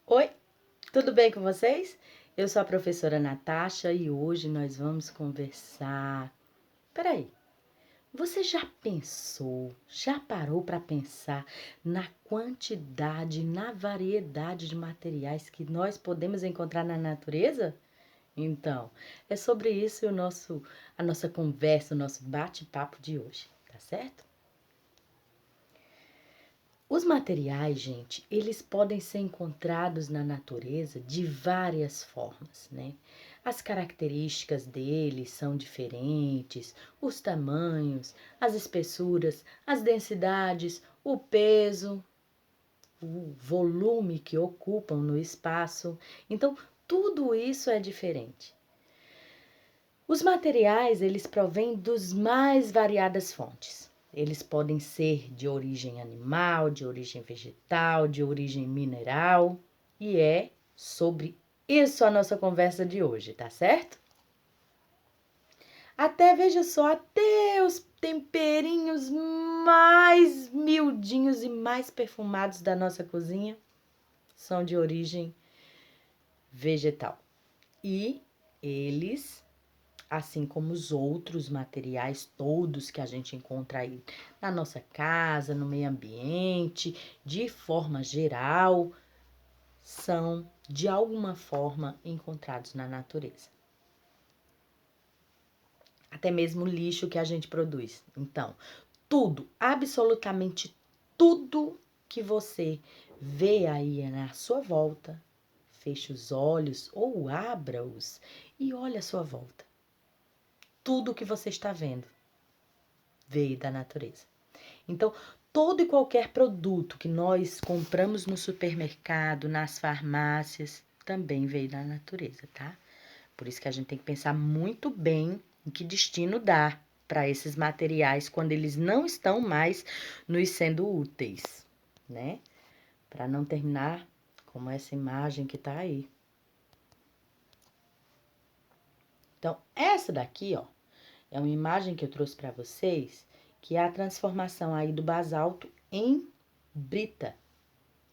Oi, tudo bem com vocês? Eu sou a professora Natasha e hoje nós vamos conversar. Peraí, você já pensou, já parou para pensar na quantidade, na variedade de materiais que nós podemos encontrar na natureza? Então, é sobre isso a nossa conversa, o nosso bate-papo de hoje, tá certo? Os materiais, gente, eles podem ser encontrados na natureza de várias formas, né? As características deles são diferentes, os tamanhos, as espessuras, as densidades, o peso, o volume que ocupam no espaço. Então, tudo isso é diferente. Os materiais, eles provêm dos mais variadas fontes. Eles podem ser de origem animal, de origem vegetal, de origem mineral. E é sobre isso a nossa conversa de hoje, tá certo? Até, veja só, até os temperinhos mais miudinhos e mais perfumados da nossa cozinha são de origem vegetal. E eles, assim como os outros materiais todos que a gente encontra aí na nossa casa, no meio ambiente, de forma geral, são de alguma forma encontrados na natureza. Até mesmo o lixo que a gente produz. Então, tudo, absolutamente tudo que você vê aí na sua volta, feche os olhos ou abra-os e olhe à sua volta. Tudo que você está vendo veio da natureza. Então, todo e qualquer produto que nós compramos no supermercado, nas farmácias, também veio da natureza, tá? Por isso que a gente tem que pensar muito bem em que destino dar para esses materiais quando eles não estão mais nos sendo úteis, né? Para não terminar como essa imagem que tá aí. Então, essa daqui, ó, é uma imagem que eu trouxe para vocês, que é a transformação aí do basalto em brita,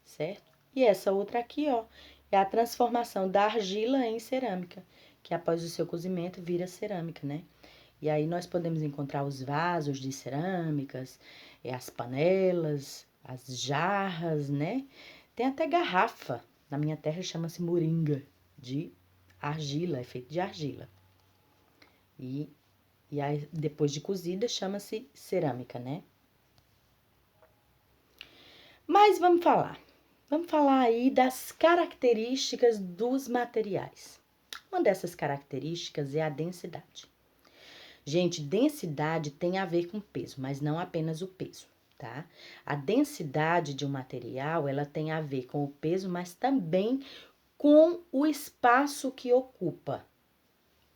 certo? E essa outra aqui, ó, é a transformação da argila em cerâmica, que após o seu cozimento vira cerâmica, né? E aí nós podemos encontrar os vasos de cerâmicas, as panelas, as jarras, né? Tem até garrafa. Na minha terra chama-se moringa, de argila, é feito de argila. E aí, depois de cozida, chama-se cerâmica, né? Mas vamos falar. Vamos falar aí das características dos materiais. Uma dessas características é a densidade. Gente, densidade tem a ver com peso, mas não apenas o peso, tá? A densidade de um material, ela tem a ver com o peso, mas também com o espaço que ocupa,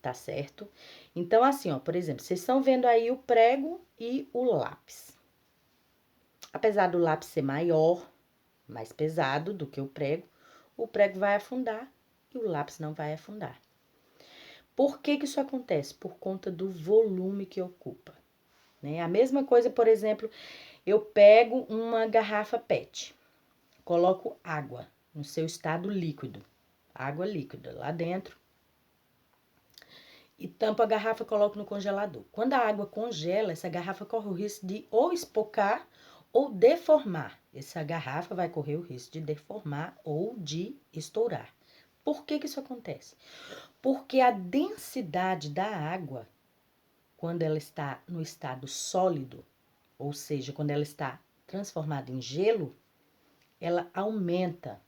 tá certo? Então, assim, ó, por exemplo, vocês estão vendo aí o prego e o lápis. Apesar do lápis ser maior, mais pesado do que o prego vai afundar e o lápis não vai afundar. Por que isso acontece? Por conta do volume que ocupa, né? A mesma coisa, por exemplo, eu pego uma garrafa PET, coloco água no seu estado líquido, água líquida lá dentro, e tampo a garrafa e coloco no congelador. Quando a água congela, essa garrafa corre o risco de ou espocar ou deformar. Essa garrafa vai correr o risco de deformar ou de estourar. Por que isso acontece? Porque a densidade da água, quando ela está no estado sólido, ou seja, quando ela está transformada em gelo, ela aumenta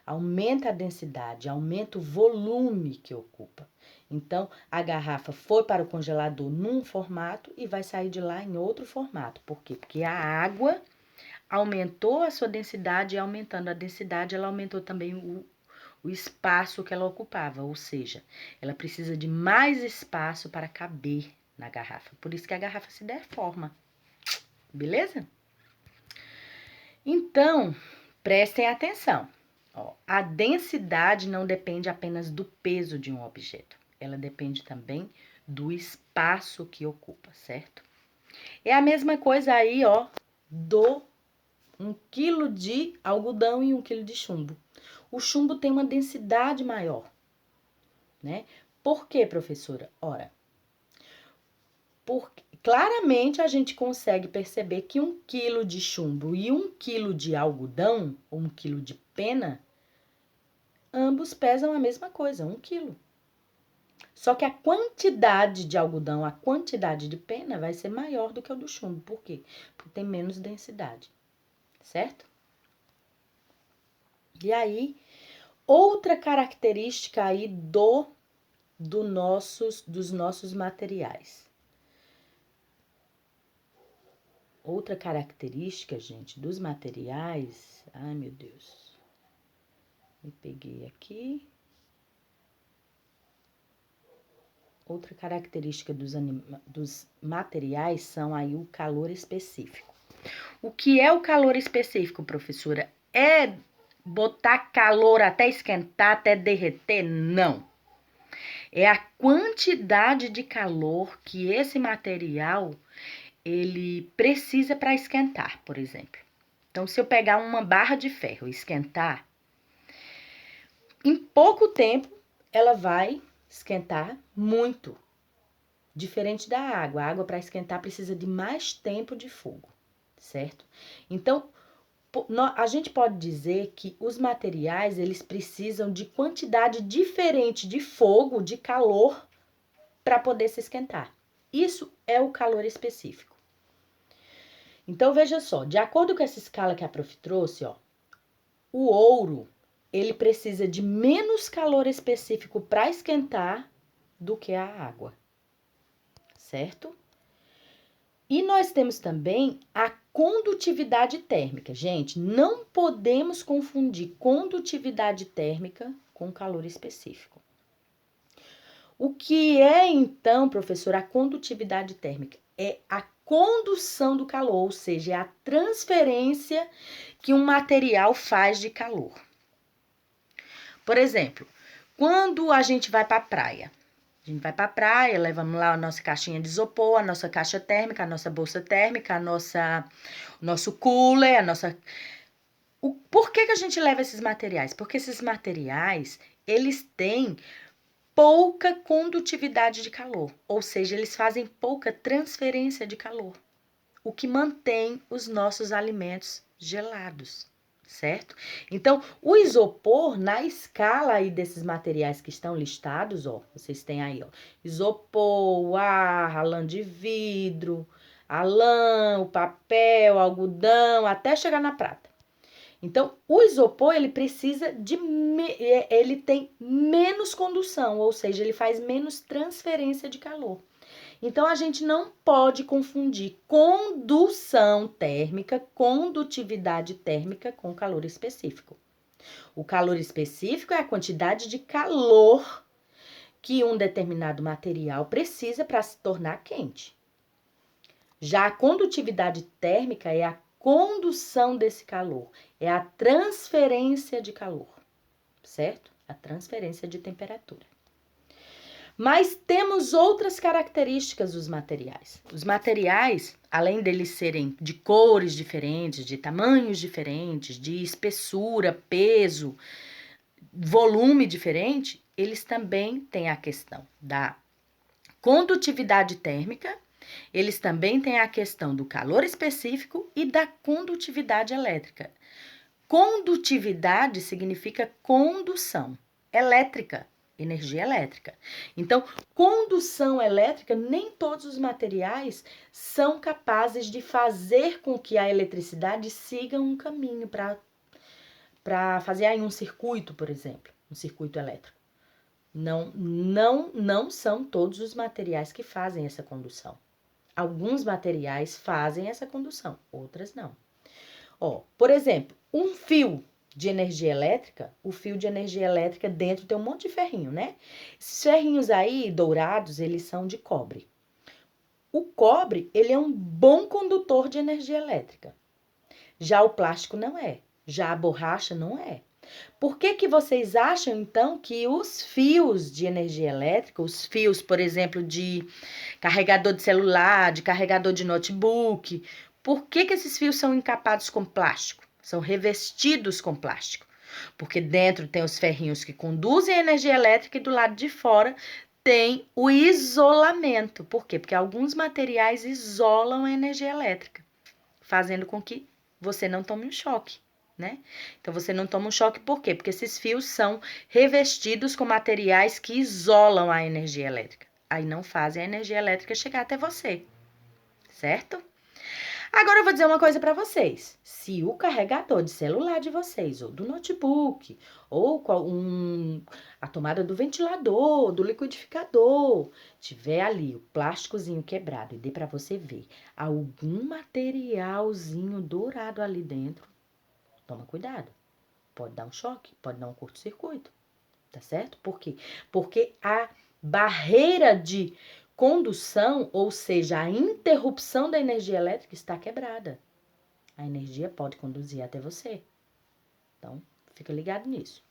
a densidade, aumenta o volume que ocupa. Então, a garrafa foi para o congelador num formato e vai sair de lá em outro formato. Por quê? Porque a água aumentou a sua densidade e aumentando a densidade, ela aumentou também o espaço que ela ocupava, ou seja, ela precisa de mais espaço para caber na garrafa. Por isso que a garrafa se deforma. Beleza? Então, prestem atenção. Ó, a densidade não depende apenas do peso de um objeto, ela depende também do espaço que ocupa, certo? É a mesma coisa aí, ó, 1 quilo de algodão e 1 quilo de chumbo. O chumbo tem uma densidade maior, né? Por quê, professora? Ora, claramente a gente consegue perceber que 1 quilo de chumbo e 1 quilo de algodão, ou 1 quilo de pena, ambos pesam a mesma coisa, 1 quilo. Só que a quantidade de algodão, a quantidade de pena vai ser maior do que o do chumbo. Por quê? Porque tem menos densidade, certo? E aí, outra característica aí dos nossos materiais. Outra característica, gente, dos materiais... Ai, meu Deus. Me peguei aqui. Outra característica dos materiais são aí o calor específico. O que é o calor específico, professora? É botar calor até esquentar, até derreter? Não. É a quantidade de calor que esse material ele precisa para esquentar, por exemplo. Então, se eu pegar uma barra de ferro e esquentar, em pouco tempo ela vai esquentar muito. Diferente da água. A água para esquentar precisa de mais tempo de fogo, certo? Então, a gente pode dizer que os materiais, eles precisam de quantidade diferente de fogo, de calor, para poder se esquentar. Isso é o calor específico. Então, veja só, de acordo com essa escala que a prof trouxe, ó, o ouro, ele precisa de menos calor específico para esquentar do que a água, certo? E nós temos também a condutividade térmica. Gente, não podemos confundir condutividade térmica com calor específico. O que é, então, professora, a condutividade térmica? É a condução do calor, ou seja, é a transferência que um material faz de calor. Por exemplo, quando a gente vai para a praia, levamos lá a nossa caixinha de isopor, a nossa caixa térmica, a nossa bolsa térmica, nosso cooler, Por que a gente leva esses materiais? Porque esses materiais, eles têm pouca condutividade de calor, ou seja, eles fazem pouca transferência de calor, o que mantém os nossos alimentos gelados, certo? Então, o isopor, na escala aí desses materiais que estão listados, ó, vocês têm aí, ó, isopor, a lã de vidro, a lã, o papel, o algodão, até chegar na prata. Então, o isopor, ele ele tem menos condução, ou seja, ele faz menos transferência de calor. Então, a gente não pode confundir condução térmica, condutividade térmica com calor específico. O calor específico é a quantidade de calor que um determinado material precisa para se tornar quente. Já a condutividade térmica é a condução desse calor, é a transferência de calor, certo? A transferência de temperatura. Mas temos outras características dos materiais. Os materiais, além deles serem de cores diferentes, de tamanhos diferentes, de espessura, peso, volume diferente, eles também têm a questão da condutividade térmica. Eles também têm a questão do calor específico e da condutividade elétrica. Condutividade significa condução elétrica, energia elétrica. Então, condução elétrica, nem todos os materiais são capazes de fazer com que a eletricidade siga um caminho para fazer aí um circuito, por exemplo, um circuito elétrico. Não são todos os materiais que fazem essa condução. Alguns materiais fazem essa condução, outras não. Ó, por exemplo, um fio de energia elétrica, o fio de energia elétrica dentro tem um monte de ferrinho, né? Esses ferrinhos aí, dourados, eles são de cobre. O cobre, ele é um bom condutor de energia elétrica. Já o plástico não é. Já a borracha não é. Por que vocês acham, então, que os fios de energia elétrica, os fios, por exemplo, de carregador de celular, de carregador de notebook, Por que esses fios são encapados com plástico? São revestidos com plástico. Porque dentro tem os ferrinhos que conduzem a energia elétrica e do lado de fora tem o isolamento. Por quê? Porque alguns materiais isolam a energia elétrica, fazendo com que você não tome um choque, né? Então, você não toma um choque por quê? Porque esses fios são revestidos com materiais que isolam a energia elétrica. Aí não fazem a energia elétrica chegar até você, certo? Agora eu vou dizer uma coisa para vocês. Se o carregador de celular de vocês, ou do notebook, ou a tomada do ventilador, do liquidificador, tiver ali o plásticozinho quebrado e dê para você ver algum materialzinho dourado ali dentro, toma cuidado. Pode dar um choque, pode dar um curto-circuito, tá certo? Por quê? Porque a barreira de condução, ou seja, a interrupção da energia elétrica está quebrada. A energia pode conduzir até você. Então, fica ligado nisso.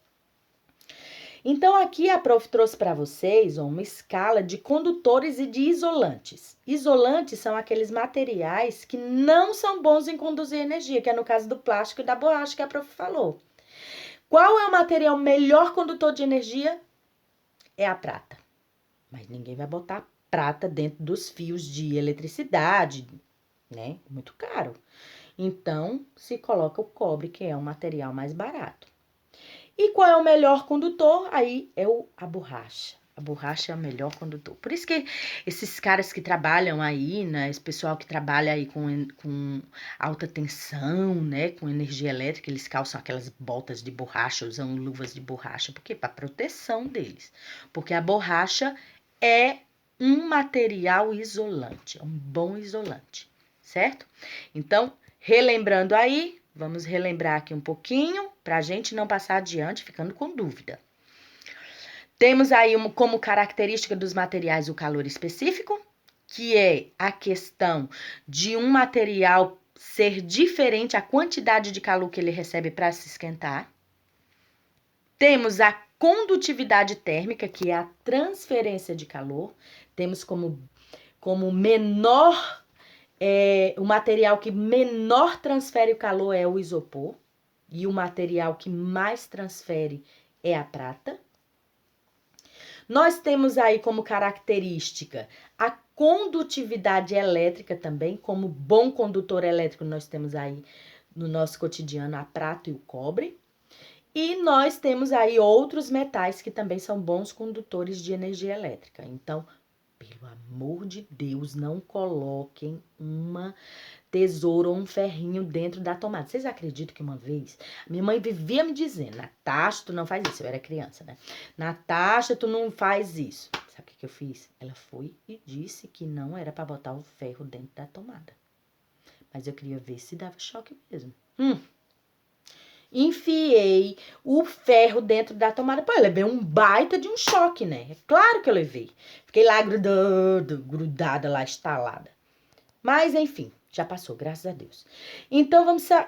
Então, aqui a prof trouxe para vocês uma escala de condutores e de isolantes. Isolantes são aqueles materiais que não são bons em conduzir energia, que é no caso do plástico e da borracha que a prof falou. Qual é o material melhor condutor de energia? É a prata. Mas ninguém vai botar prata dentro dos fios de eletricidade, né? Muito caro. Então, se coloca o cobre, que é um material mais barato. E qual é o melhor condutor? Aí é a borracha. A borracha é o melhor condutor. Por isso que esses caras que trabalham aí, né? Esse pessoal que trabalha aí com alta tensão, né? Com energia elétrica, eles calçam aquelas botas de borracha, usam luvas de borracha. Por quê? Para proteção deles. Porque a borracha é um material isolante, é um bom isolante, certo? Então, relembrando aí, vamos relembrar aqui um pouquinho, para a gente não passar adiante ficando com dúvida. Temos aí como característica dos materiais o calor específico, que é a questão de um material ser diferente, a quantidade de calor que ele recebe para se esquentar. Temos a condutividade térmica, que é a transferência de calor. Temos como menor, o material que menor transfere o calor é o isopor. E o material que mais transfere é a prata. Nós temos aí como característica a condutividade elétrica também, como bom condutor elétrico nós temos aí no nosso cotidiano a prata e o cobre. E nós temos aí outros metais que também são bons condutores de energia elétrica. Então, pelo amor de Deus, não coloquem uma tesoura ou um ferrinho dentro da tomada. Vocês acreditam que uma vez minha mãe vivia me dizendo: Natasha, tu não faz isso. Eu era criança, né? Natasha, tu não faz isso. Sabe o que eu fiz? Ela foi e disse que não era para botar o ferro dentro da tomada. Mas eu queria ver se dava choque mesmo. Enfiei o ferro dentro da tomada. Pô, eu levei um baita de um choque, né? É claro que eu levei. Fiquei lá grudada lá, estalada. Mas, enfim, já passou, graças a Deus. Então, vamos a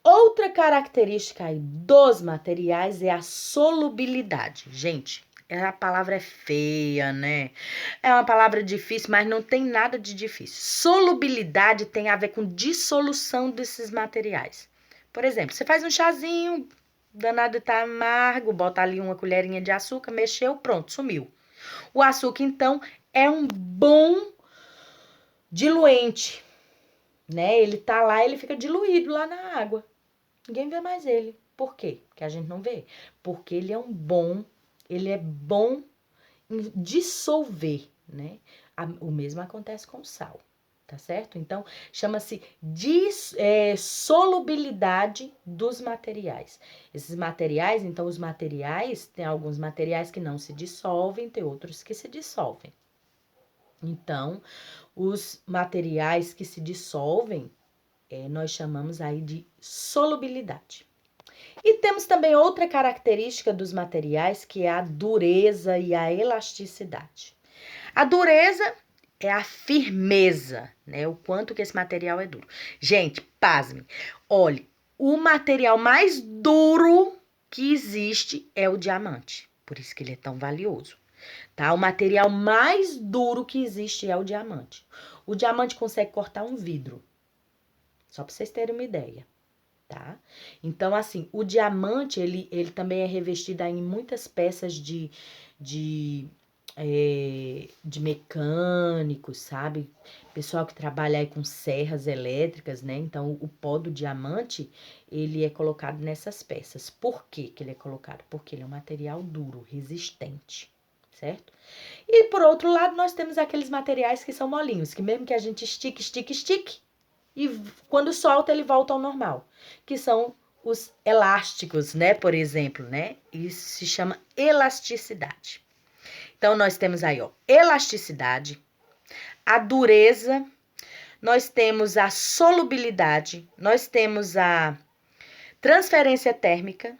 outra característica aí dos materiais é a solubilidade. Gente, a palavra é feia, né? É uma palavra difícil, mas não tem nada de difícil. Solubilidade tem a ver com dissolução desses materiais. Por exemplo, você faz um chazinho, danado tá amargo, bota ali uma colherinha de açúcar, mexeu, pronto, sumiu. O açúcar, então, é um bom diluente, né? Ele tá lá, ele fica diluído lá na água. Ninguém vê mais ele. Por quê? Porque a gente não vê. Porque ele é bom em dissolver, né? O mesmo acontece com o sal. Tá certo? Então, chama-se solubilidade dos materiais. Esses materiais, então, os materiais, tem alguns materiais que não se dissolvem, tem outros que se dissolvem. Então, os materiais que se dissolvem, nós chamamos aí de solubilidade. E temos também outra característica dos materiais, que é a dureza e a elasticidade. A dureza é a firmeza, né? O quanto que esse material é duro. Gente, pasme. Olhe, o material mais duro que existe é o diamante. Por isso que ele é tão valioso, tá? O material mais duro que existe é o diamante. O diamante consegue cortar um vidro. Só para vocês terem uma ideia, tá? Então, assim, o diamante, ele também é revestido aí em muitas peças de mecânicos, sabe? Pessoal que trabalha aí com serras elétricas, né? Então, o pó do diamante, ele é colocado nessas peças. Por que que ele é colocado? Porque ele é um material duro, resistente, certo? E, por outro lado, nós temos aqueles materiais que são molinhos, que mesmo que a gente estique, e quando solta, ele volta ao normal, que são os elásticos, né? Por exemplo, né? Isso se chama elasticidade. Então, nós temos aí, ó, elasticidade, a dureza, nós temos a solubilidade, nós temos a transferência térmica,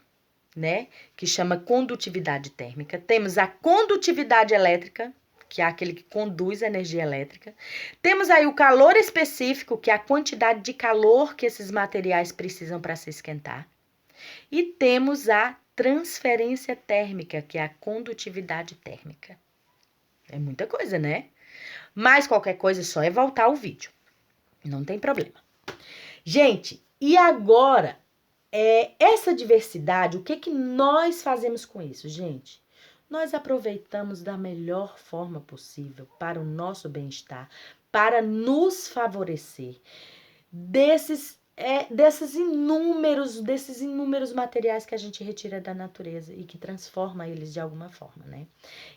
né, que chama condutividade térmica. Temos a condutividade elétrica, que é aquele que conduz a energia elétrica. Temos aí o calor específico, que é a quantidade de calor que esses materiais precisam para se esquentar. E temos a transferência térmica, que é a condutividade térmica. É muita coisa, né? Mas qualquer coisa só é voltar ao vídeo. Não tem problema. Gente, e agora, essa diversidade, o que que nós fazemos com isso, gente? Nós aproveitamos da melhor forma possível para o nosso bem-estar, para nos favorecer desses inúmeros materiais que a gente retira da natureza e que transforma eles de alguma forma, né?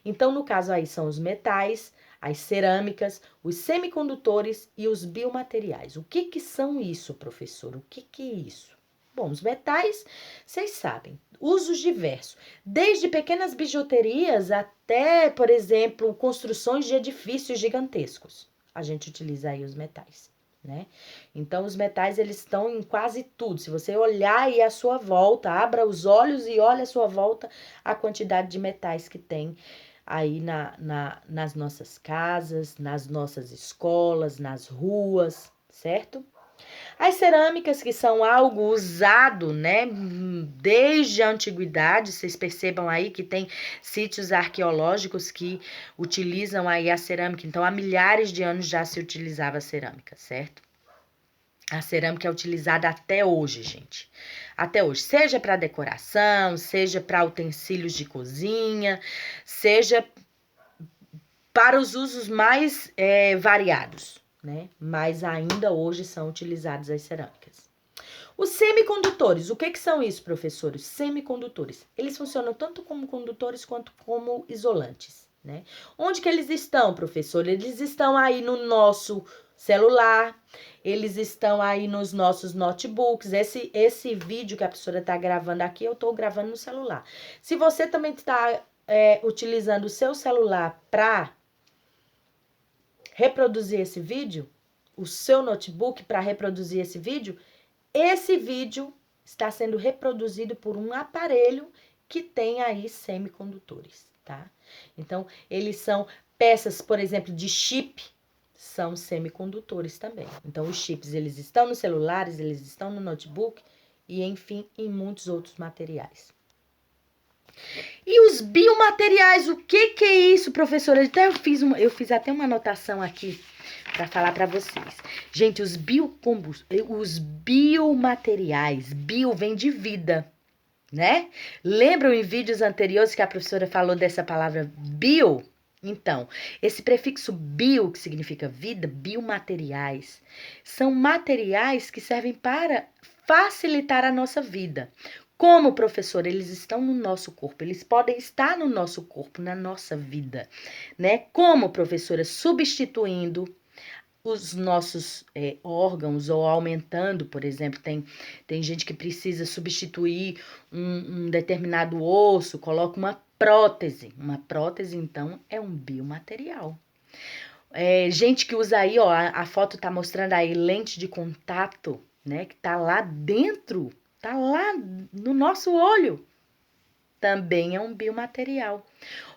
Então, no caso aí, são os metais, as cerâmicas, os semicondutores e os biomateriais. O que que são isso, professor? O que que é isso? Bom, os metais, vocês sabem, usos diversos, desde pequenas bijuterias até, por exemplo, construções de edifícios gigantescos. A gente utiliza aí os metais, né? Então, os metais, eles estão em quase tudo. Se você olhar aí à sua volta, abra os olhos e olhe à sua volta a quantidade de metais que tem aí nas nossas casas, nas nossas escolas, nas ruas, certo? As cerâmicas, que são algo usado, né, desde a antiguidade, vocês percebam aí que tem sítios arqueológicos que utilizam aí a cerâmica. Então, há milhares de anos já se utilizava a cerâmica, certo? A cerâmica é utilizada até hoje, gente. Até hoje, seja para decoração, seja para utensílios de cozinha, seja para os usos mais variados, né? Mas ainda hoje são utilizadas as cerâmicas. Os semicondutores, o que são isso, professores? Semicondutores, eles funcionam tanto como condutores quanto como isolantes, né? Onde que eles estão, professor? Eles estão aí no nosso celular, eles estão aí nos nossos notebooks. Esse vídeo que a professora está gravando aqui, eu estou gravando no celular. Se você também está utilizando o seu celular para reproduzir esse vídeo, o seu notebook para reproduzir esse vídeo está sendo reproduzido por um aparelho que tem aí semicondutores, tá? Então, eles são peças, por exemplo, de chip, são semicondutores também. Então, os chips, eles estão nos celulares, eles estão no notebook e, enfim, em muitos outros materiais. E os biomateriais, o que é isso, professora? Até eu fiz até uma anotação aqui para falar para vocês. Gente, os biomateriais, bio vem de vida, né? Lembram em vídeos anteriores que a professora falou dessa palavra bio? Então, esse prefixo bio, que significa vida, biomateriais, são materiais que servem para facilitar a nossa vida. Como, professor, eles estão no nosso corpo, eles podem estar no nosso corpo, na nossa vida, né? Como, professora, substituindo os nossos órgãos ou aumentando, por exemplo, tem gente que precisa substituir um determinado osso, coloca uma prótese. Uma prótese, então, é um biomaterial. Gente que usa aí, ó, a foto tá mostrando aí lente de contato, né, que tá lá dentro, tá lá no nosso olho. Também é um biomaterial.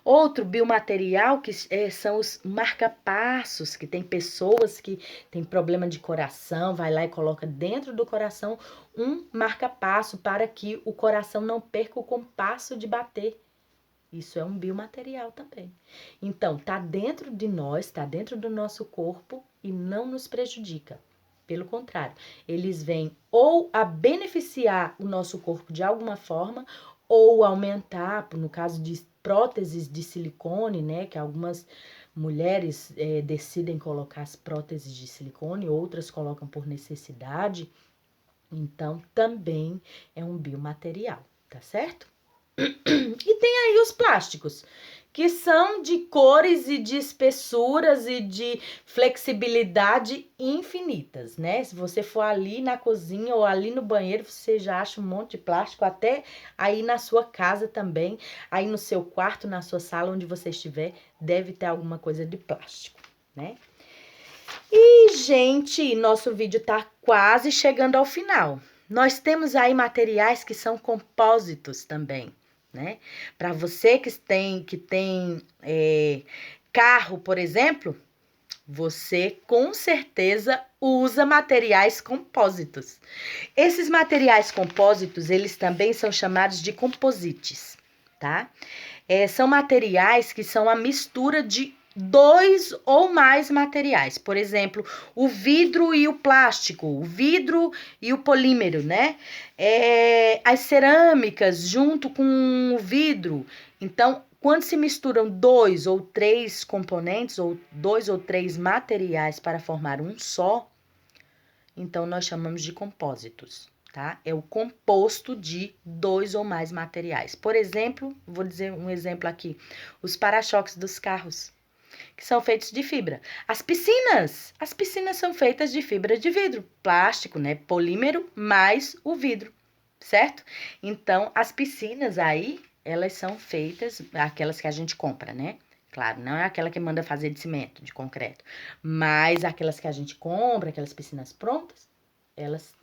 Outro biomaterial que são os marca-passos, que tem pessoas que têm problema de coração, vai lá e coloca dentro do coração um marca-passo para que o coração não perca o compasso de bater. Isso é um biomaterial também. Então, tá dentro de nós, tá dentro do nosso corpo e não nos prejudica. Pelo contrário, eles vêm ou a beneficiar o nosso corpo de alguma forma, ou aumentar, no caso de próteses de silicone, né, que algumas mulheres decidem colocar as próteses de silicone, outras colocam por necessidade, então também é um biomaterial, tá certo? E tem aí os plásticos, que são de cores e de espessuras e de flexibilidade infinitas, né? Se você for ali na cozinha ou ali no banheiro, você já acha um monte de plástico, até aí na sua casa também, aí no seu quarto, na sua sala, onde você estiver, deve ter alguma coisa de plástico, né? E, gente, nosso vídeo tá quase chegando ao final. Nós temos aí materiais que são compósitos também, né? Para você que tem carro, por exemplo, você com certeza usa materiais compósitos. Esses materiais compósitos, eles também são chamados de composites, tá? São materiais que são a mistura de 2 ou mais materiais. Por exemplo, o vidro e o plástico, o vidro e o polímero, né? As cerâmicas junto com o vidro. Então, quando se misturam 2 ou 3 componentes, ou 2 ou 3 materiais para formar um só, então nós chamamos de compósitos, tá? É o composto de 2 ou mais materiais. Por exemplo, vou dizer um exemplo aqui: os para-choques dos carros, que são feitos de fibra. As piscinas são feitas de fibra de vidro, plástico, né? Polímero mais o vidro, certo? Então, as piscinas aí, elas são feitas, aquelas que a gente compra, né? Claro, não é aquela que manda fazer de cimento, de concreto, mas aquelas que a gente compra, aquelas piscinas prontas, elas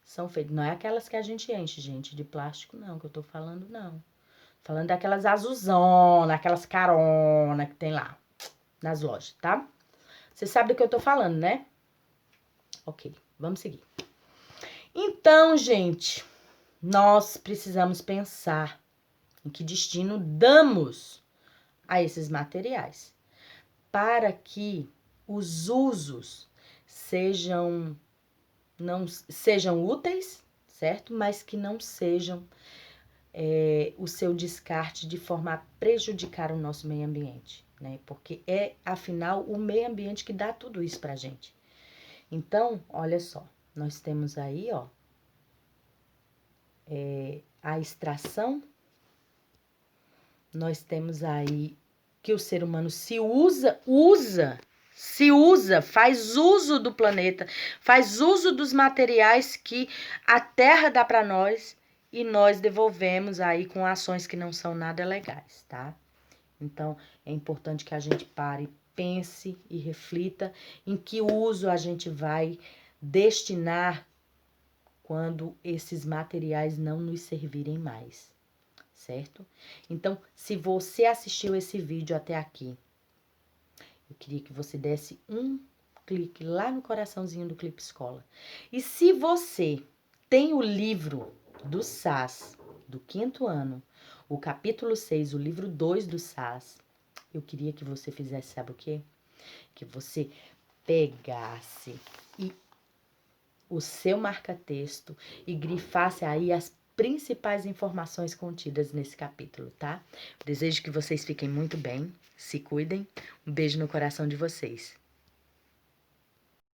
são feitas. Não é aquelas que a gente enche, gente, de plástico, não, que eu tô falando, não. Falando daquelas azulzonas, aquelas carona que tem lá nas lojas, tá? Você sabe do que eu tô falando, né? Ok, vamos seguir. Então, gente, nós precisamos pensar em que destino damos a esses materiais para que os usos não sejam úteis, certo? Mas que não sejam o seu descarte de forma a prejudicar o nosso meio ambiente, né? Porque afinal, o meio ambiente que dá tudo isso pra gente. Então, olha só, nós temos aí, ó, a extração, nós temos aí que o ser humano faz uso do planeta, faz uso dos materiais que a Terra dá para nós e nós devolvemos aí com ações que não são nada legais, tá? Então, é importante que a gente pare, pense e reflita em que uso a gente vai destinar quando esses materiais não nos servirem mais, certo? Então, se você assistiu esse vídeo até aqui, eu queria que você desse um clique lá no coraçãozinho do Clipe Escola. E se você tem o livro do SAS, do 5º ano, o capítulo 6, o livro 2 do SAS, eu queria que você fizesse, sabe o quê? Que você pegasse o seu marca-texto e grifasse aí as principais informações contidas nesse capítulo, tá? Desejo que vocês fiquem muito bem, se cuidem. Um beijo no coração de vocês.